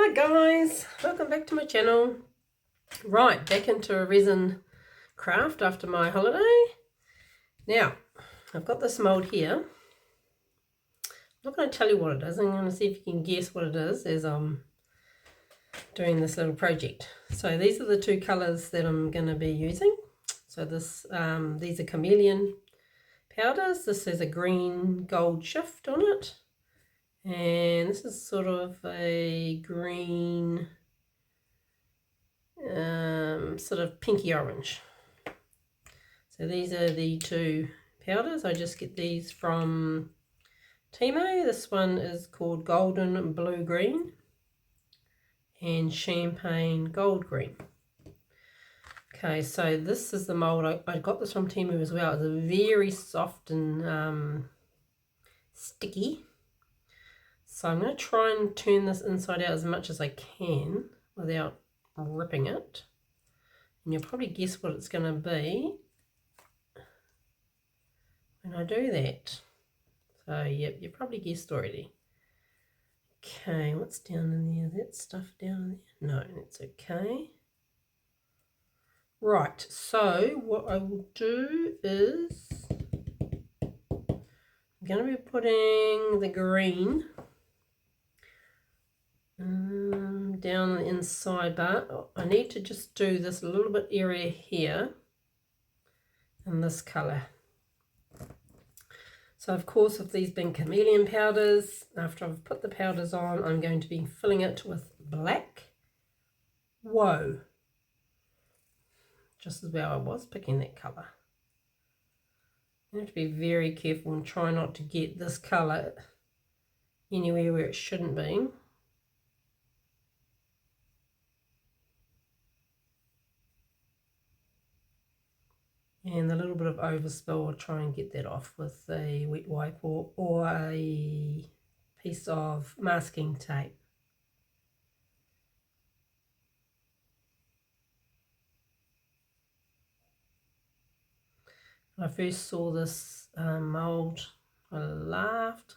Hi guys, welcome back to my channel. Right, back into a resin craft after my holiday. Now, I've got this mould here. I'm not going to tell you what it is. I'm going to see if you can guess what it is as I'm doing this little project. So these are the two colours that I'm going to be using. So these are Chameleon powders. This has a green gold shift on it. And this is sort of a green, sort of pinky orange. So these are the two powders. I just get these from Timo. This one is called Golden Blue Green and Champagne Gold Green. Okay, so this is the mould. I got this from Timo as well. It's a very soft and sticky. So I'm going to try and turn this inside out as much as I can without ripping it. And you'll probably guess what it's going to be when I do that. So yep, you probably guessed already. Okay, what's down in there? That stuff down there? No, that's okay. Right, so what I will do is I'm going to be putting the green down the inside, but I need to just do this little bit area here in this colour. So of course, with these being Chameleon powders, after I've put the powders on, I'm going to be filling it with black. Whoa. Just as well I was picking that colour. You have to be very careful and try not to get this colour anywhere where it shouldn't be. And a little bit of overspill, I'll try and get that off with a wet wipe or a piece of masking tape. When I first saw this mould, I laughed.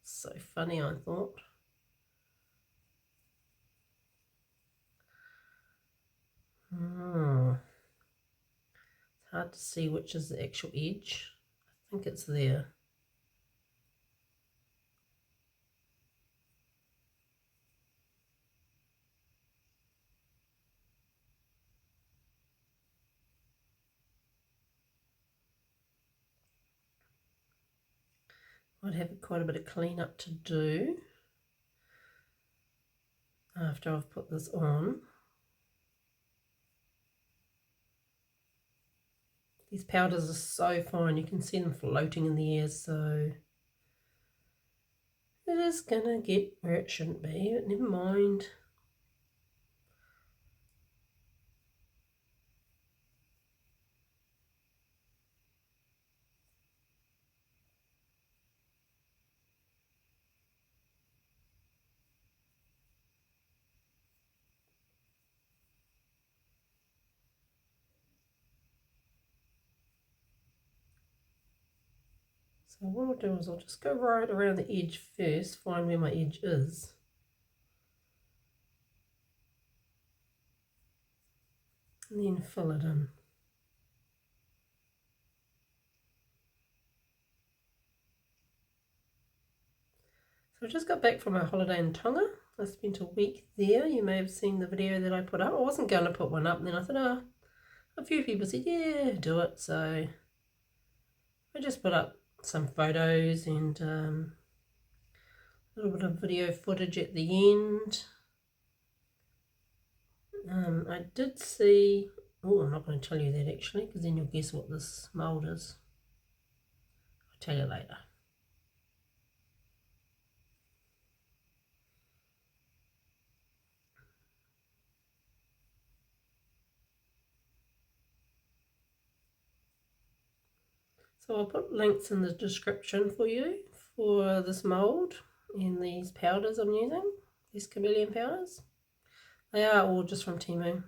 So funny, I thought. It's hard to see which is the actual edge. I think it's there. I'd have quite a bit of cleanup to do after I've put this on. These powders are so fine, you can see them floating in the air, so it is going to get where it shouldn't be, but never mind. So what I'll do is I'll just go right around the edge first, find where my edge is. And then fill it in. So I just got back from a holiday in Tonga. I spent a week there. You may have seen the video that I put up. I wasn't going to put one up, and then I thought, oh, a few people said, yeah, do it. So I just put up some photos and a little bit of video footage at the end. I did see, oh, I'm not going to tell you that actually, because then you'll guess what this mould is. I'll tell you later. So I'll put links in the description for you for this mould and these powders I'm using, these Chameleon powders. They are all just from Timo.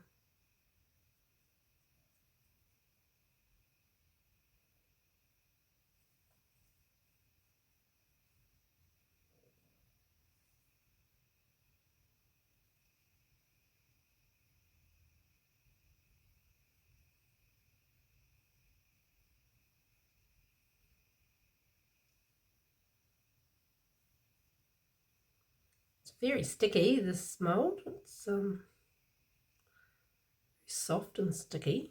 very sticky, this mould. It's soft and sticky.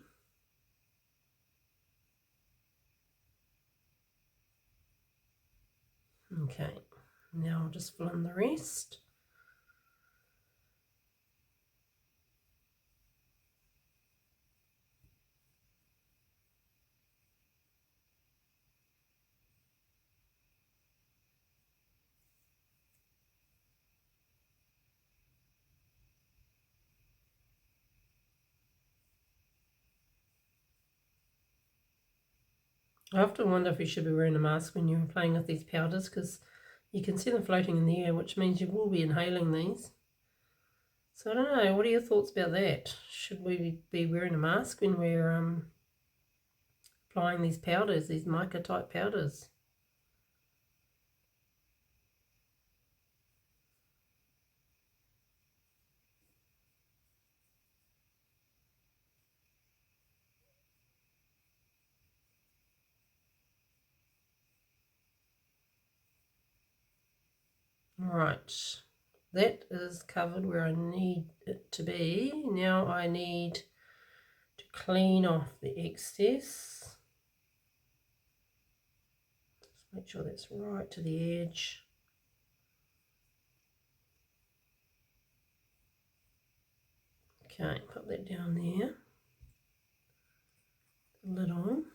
Okay, now I'll just fill in the rest. I often wonder if you should be wearing a mask when you're playing with these powders, because you can see them floating in the air, which means you will be inhaling these. So I don't know, what are your thoughts about that? Should we be wearing a mask when we're applying these powders, these mica type powders? Right, that is covered where I need it to be. Now I need to clean off the excess. Just make sure that's right to the edge. Okay, put that down there. The lid on.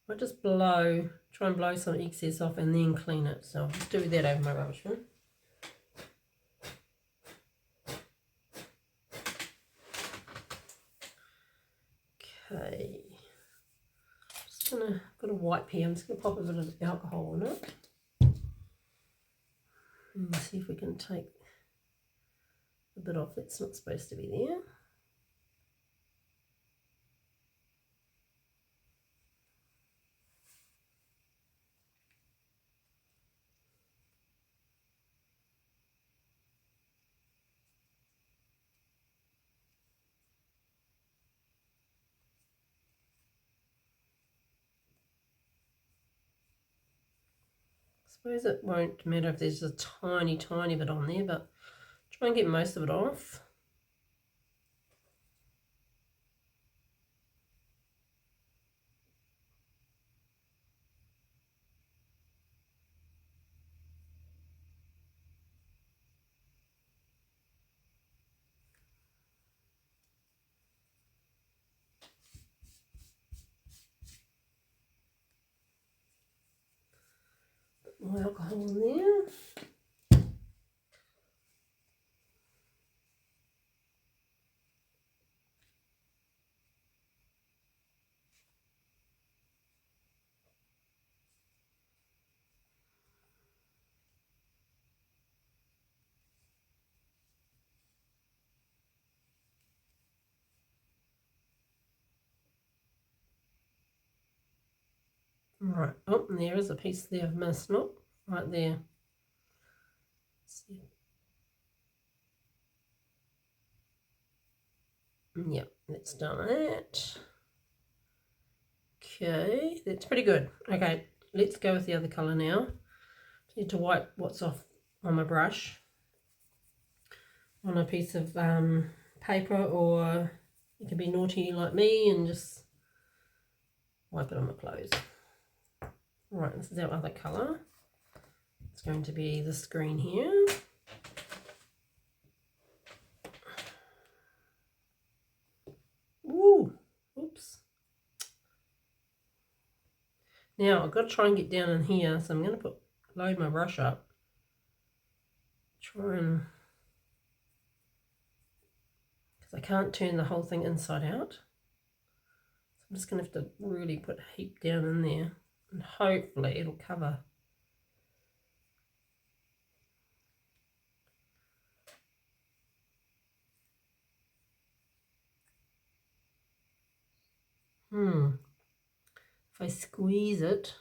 I just try and blow some excess off and then clean it. So I'll just do that over my rubbish bin. Okay, got a wipe here. I'm just gonna pop a bit of alcohol in it and see if we can take a bit off that's not supposed to be there. I suppose it won't matter if there's a tiny bit on there, but try and get most of it off. More alcohol in there. Right, oh, and there is a piece there I've missed. Look, right there. Yep, that's done that. Okay, that's pretty good. Okay, let's go with the other colour now. Need to wipe what's off on my brush on a piece of paper, or you can be naughty like me and just wipe it on my clothes. Right, this is our other colour. It's going to be this green here. Ooh, oops. Now I've got to try and get down in here, so I'm going to load my brush up. Try and, because I can't turn the whole thing inside out. So I'm just going to have to really put a heap down in there, and hopefully it'll cover. If I squeeze it,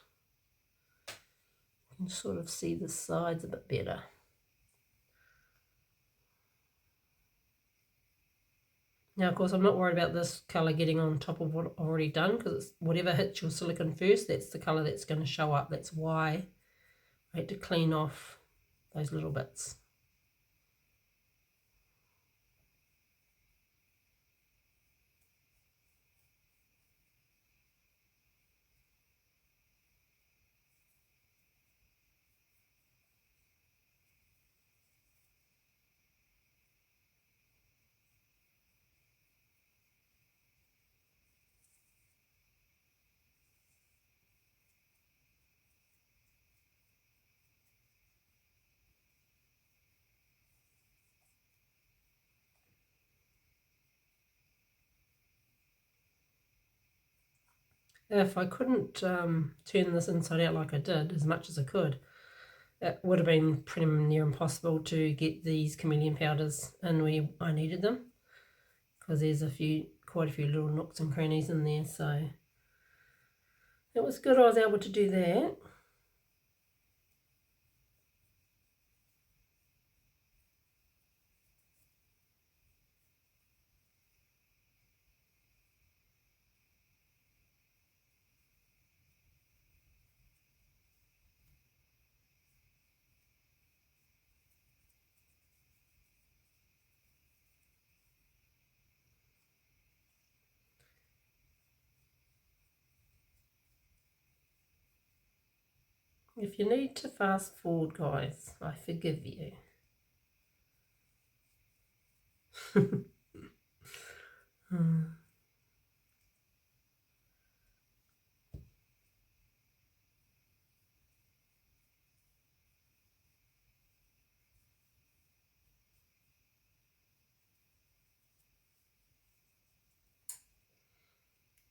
you can sort of see the sides a bit better. Now, of course, I'm not worried about this colour getting on top of what I've already done, because whatever hits your silicone first, that's the colour that's going to show up. That's why I had to clean off those little bits. If I couldn't turn this inside out like I did, as much as I could, it would have been pretty near impossible to get these Chameleon powders in where I needed them, because there's quite a few little nooks and crannies in there, so it was good I was able to do that. If you need to fast forward, guys, I forgive you.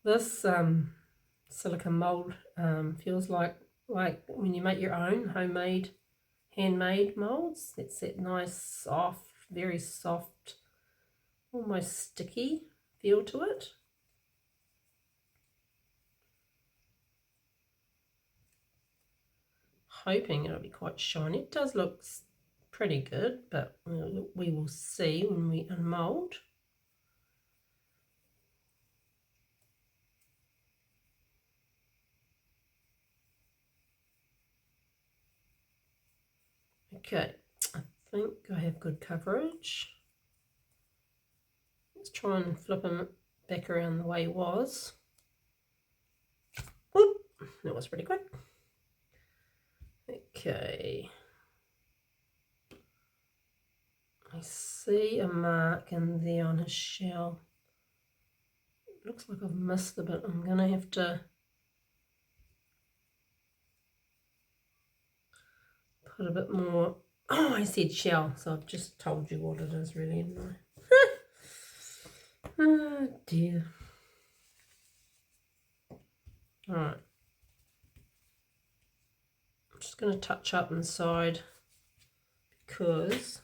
This silicone mould feels like when you make your own homemade, handmade moulds. It's that nice, soft, very soft, almost sticky feel to it. Hoping it'll be quite shiny. It does look pretty good, but we will see when we unmould. Okay, I think I have good coverage. Let's try and flip him back around the way he was. Whoop, that was pretty quick. Okay. I see a mark in there on his shell. It looks like I've missed a bit. I'm going to have to put a bit more. Oh, I said shell, so I've just told you what it is really, haven't I? Oh dear. Alright. I'm just going to touch up inside because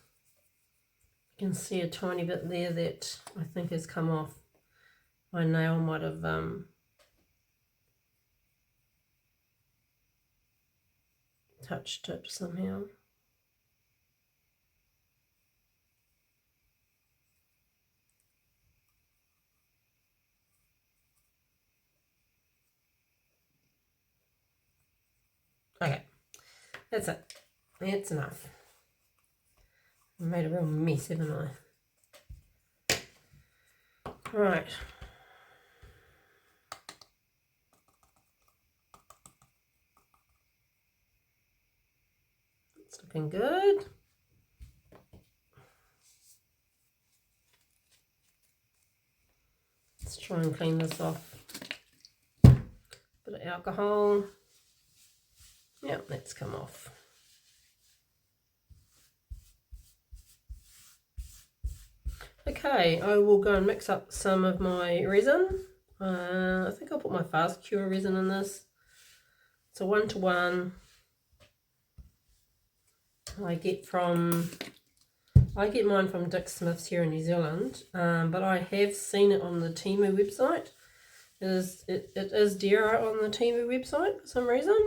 you can see a tiny bit there that I think has come off. My nail might have touched it somehow. Okay, that's it. That's enough. I made a real mess, haven't I? Right. It's looking good. Let's try and clean this off. Bit of alcohol. Yep, that's come off. Okay, I will go and mix up some of my resin. I think I'll put my fast cure resin in this. It's a 1-to-1. I get mine from Dick Smith's here in New Zealand, but I have seen it on the Temu website. It is dearer on the Temu website for some reason.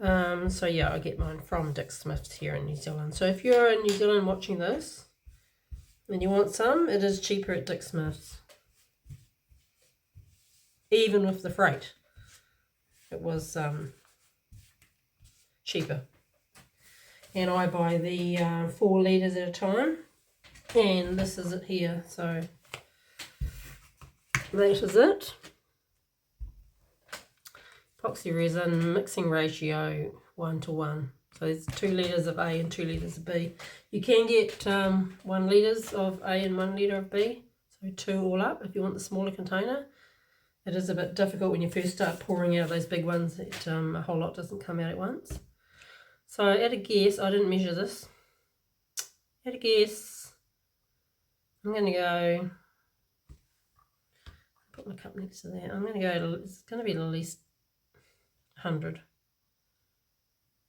So yeah, I get mine from Dick Smith's here in New Zealand. So if you're in New Zealand watching this, and you want some, it is cheaper at Dick Smith's. Even with the freight, it was cheaper. And I buy the 4 litres at a time, and this is it here, so that is it. Epoxy resin, mixing ratio 1:1. So there's 2 litres of A and 2 litres of B. You can get 1 litres of A and 1 litre of B, so 2 all up if you want the smaller container. It is a bit difficult when you first start pouring out those big ones that a whole lot doesn't come out at once. So at a guess, I didn't measure this. At a guess, I'm going to go, put my cup next to that, I'm going to go, it's going to be at least 100.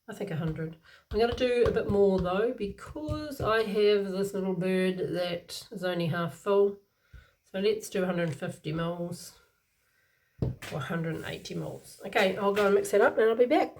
I think 100. I'm going to do a bit more though, because I have this little bird that is only half full. So let's do 150 mils or 180 mils. Okay, I'll go and mix that up and I'll be back.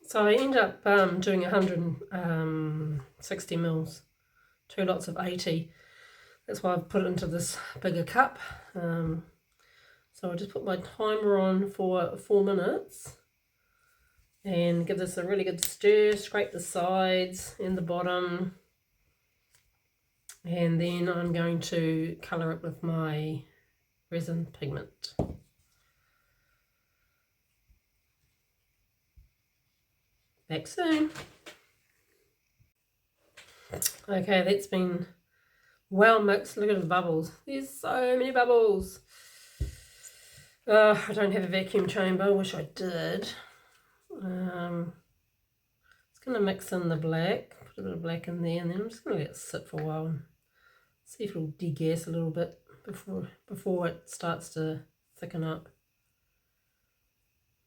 So I end up doing 160 mils, 2 lots of 80. That's why I've put it into this bigger cup. So I'll just put my timer on for 4 minutes and give this a really good stir, scrape the sides and the bottom. And then I'm going to colour it with my resin pigment. Back soon. Okay, that's been well mixed. Look at the bubbles. There's so many bubbles. I don't have a vacuum chamber. Wish I did. It's going to mix in the black. Put a bit of black in there, and then I'm just going to let it sit for a while and see if it'll degas a little bit before it starts to thicken up.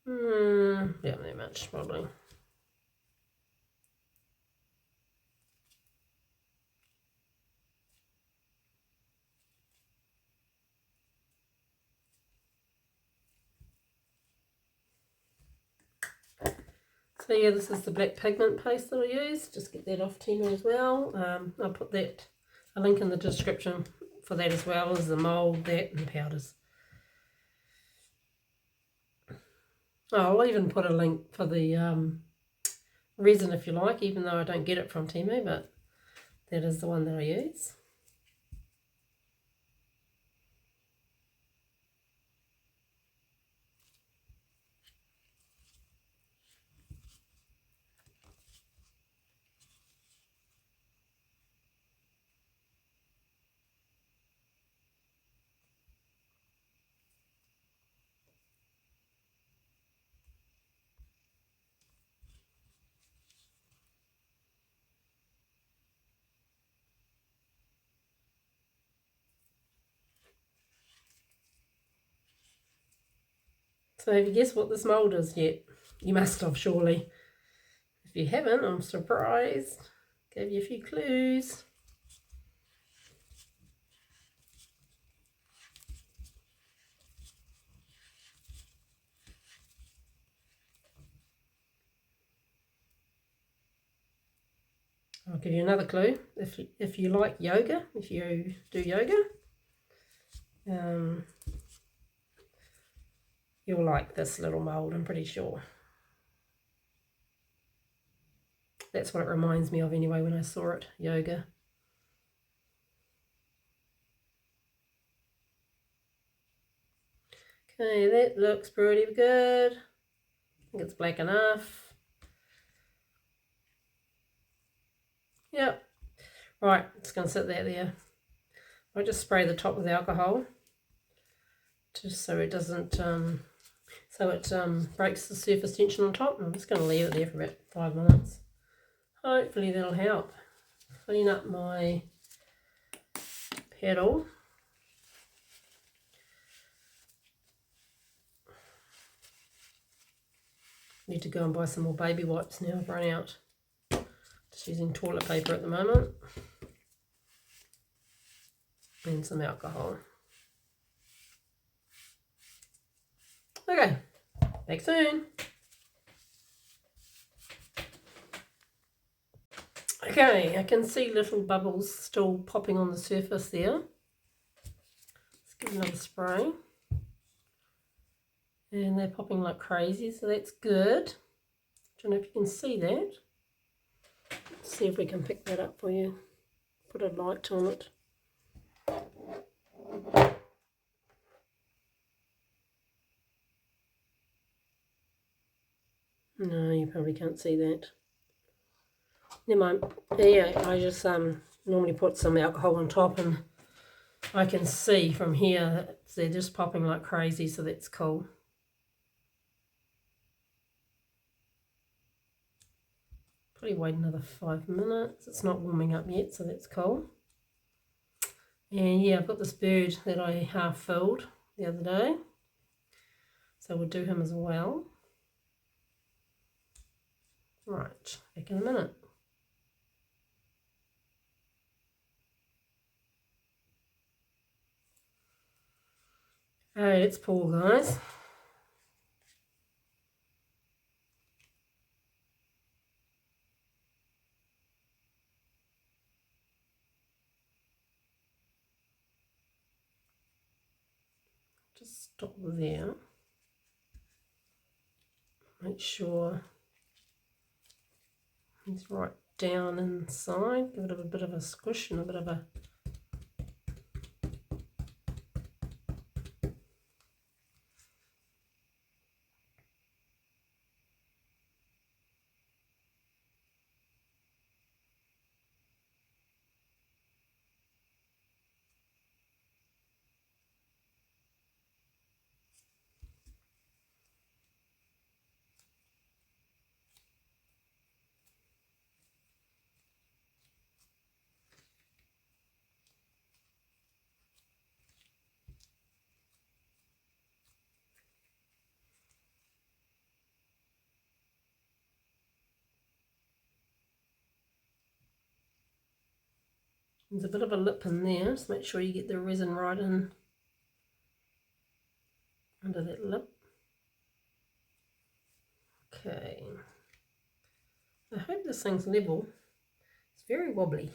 Yeah, not that much probably. So yeah, this is the black pigment paste that I use. Just get that off Temu as well. I'll put a link in the description for that as well as the mould, that and powders. I'll even put a link for the resin if you like, even though I don't get it from Temu, but that is the one that I use. So have you guessed what this mould is yet? You must have, surely. If you haven't, I'm surprised. Gave you a few clues. I'll give you another clue. If you like yoga, if you do yoga, you'll like this little mould, I'm pretty sure. That's what it reminds me of anyway when I saw it, yoga. Okay, that looks pretty good. I think it's black enough. Yep. Right, it's going to sit there. I'll just spray the top with alcohol, just so it doesn't, breaks the surface tension on top. I'm just going to leave it there for about 5 minutes. Hopefully that'll help clean up my pedal. Need to go and buy some more baby wipes now. I've run out. Just using toilet paper at the moment. And some alcohol. Okay, back soon. Okay, I can see little bubbles still popping on the surface there. Let's give another spray. And they're popping like crazy, so that's good. Don't know if you can see that. Let's see if we can pick that up for you. Put a light on it. No, you probably can't see that. Never mind. Yeah, I just normally put some alcohol on top, and I can see from here that they're just popping like crazy, so that's cool. Probably wait another 5 minutes. It's not warming up yet, so that's cool. And yeah, I've got this bird that I half filled the other day, so we'll do him as well. Right, back in a minute. Alright, it's Paul, guys. Just stop there. Make sure he's right down inside. Give it a bit of a squish and a bit of a there's a bit of a lip in there, so make sure you get the resin right in under that lip. Okay. I hope this thing's level. It's very wobbly.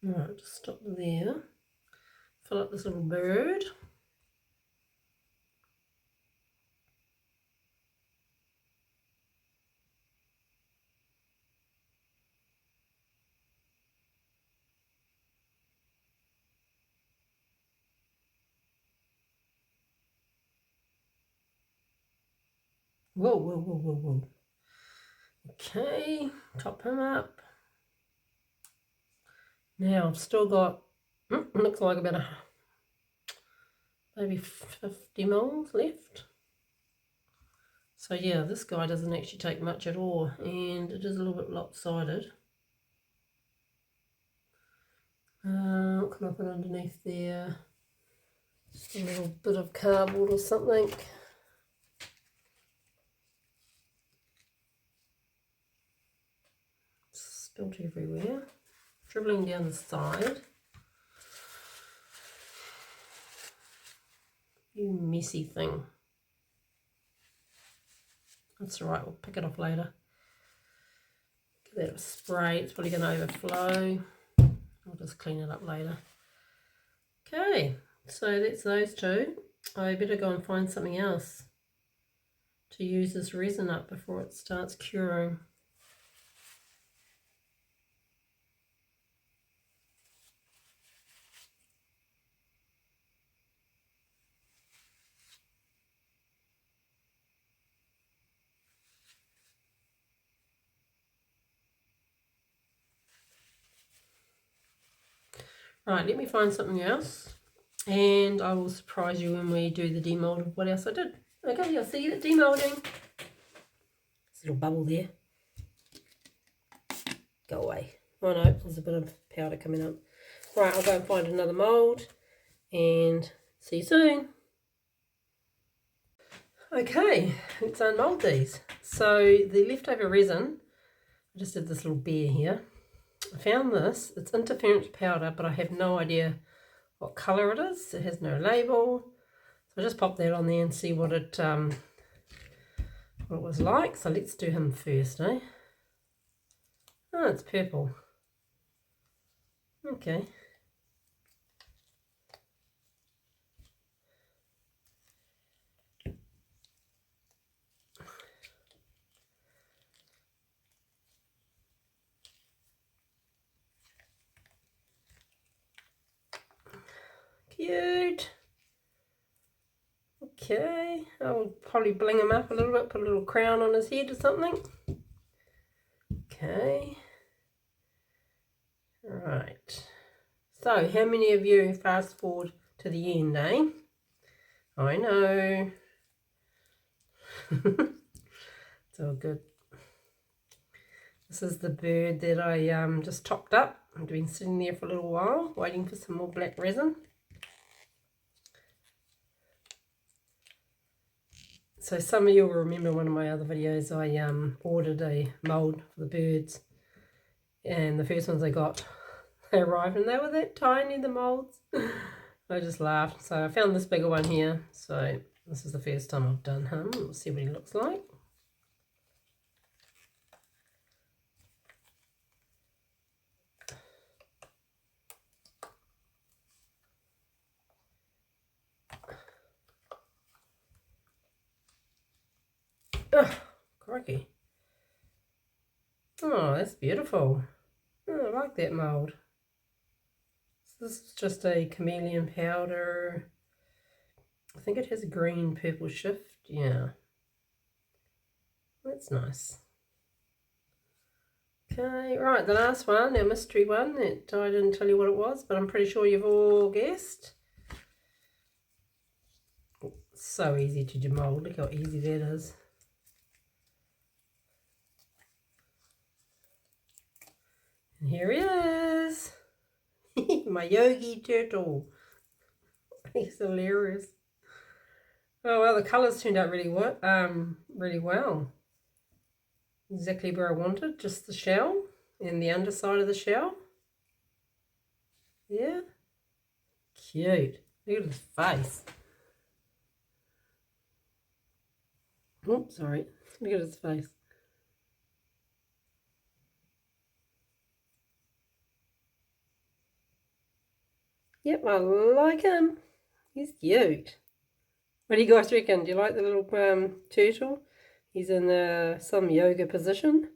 Alright, just stop there. Fill up this little bird. Whoa, whoa, whoa, whoa, whoa. Okay, top him up. Now I've still got, looks like about maybe 50 mils left. So yeah, this guy doesn't actually take much at all, and it is a little bit lopsided. What can I put underneath there? Just a little bit of cardboard or something. Spilt everywhere. Dribbling down the side. You messy thing. That's alright, we'll pick it off later. Give that a spray, it's probably going to overflow. I'll just clean it up later. Okay, so that's those two. I better go and find something else to use this resin up before it starts curing. Right, let me find something else, and I will surprise you when we do the demold of what else I did. Okay, I'll see you at demolding. This little bubble there. Go away. Oh no, there's a bit of powder coming up. Right, I'll go and find another mould, and see you soon. Okay, let's unmould these. So the leftover resin, I just did this little bear here. I found this, it's interference powder, but I have no idea what colour it is. It has no label. So I just popped that on there and see what it was like. So let's do him first, eh? Oh, it's purple. Okay. Cute. Okay, I'll probably bling him up a little bit, put a little crown on his head or something. Okay. Right. So, how many of you fast forward to the end, eh? I know. It's all good. This is the bird that I just topped up. I've been sitting there for a little while, waiting for some more black resin. So some of you will remember one of my other videos, I ordered a mould for the birds. And the first ones I got, they arrived and they were that tiny, the moulds. I just laughed. So I found this bigger one here. So this is the first time I've done him. We'll see what he looks like. Oh, crikey. Oh, that's beautiful. Oh, I like that mould. So this is just a Chameleon powder. I think it has a green purple shift. Yeah. That's nice. Okay, right, the last one, our mystery one, that I didn't tell you what it was, but I'm pretty sure you've all guessed. So easy to demold, look how easy that is. And here he is, my Yogi turtle. He's hilarious. Oh well, the colours turned out really well. Exactly where I wanted, just the shell and the underside of the shell. Yeah, cute. Look at his face. Oops, sorry. Look at his face. Yep, I like him. He's cute. What do you guys reckon? Do you like the little turtle? He's in some yoga position.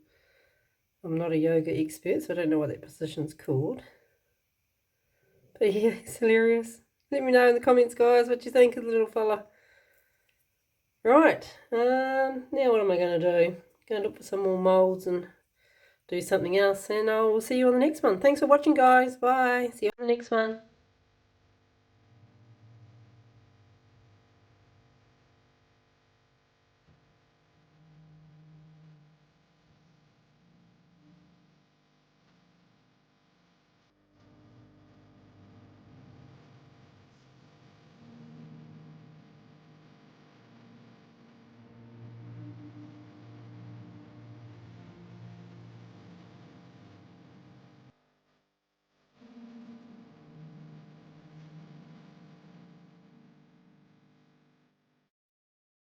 I'm not a yoga expert, so I don't know what that position's called. But yeah, he's hilarious. Let me know in the comments, guys, what you think of the little fella. Right, now what am I going to do? Going to look for some more moulds and do something else, and I will see you on the next one. Thanks for watching, guys. Bye. See you on the next one.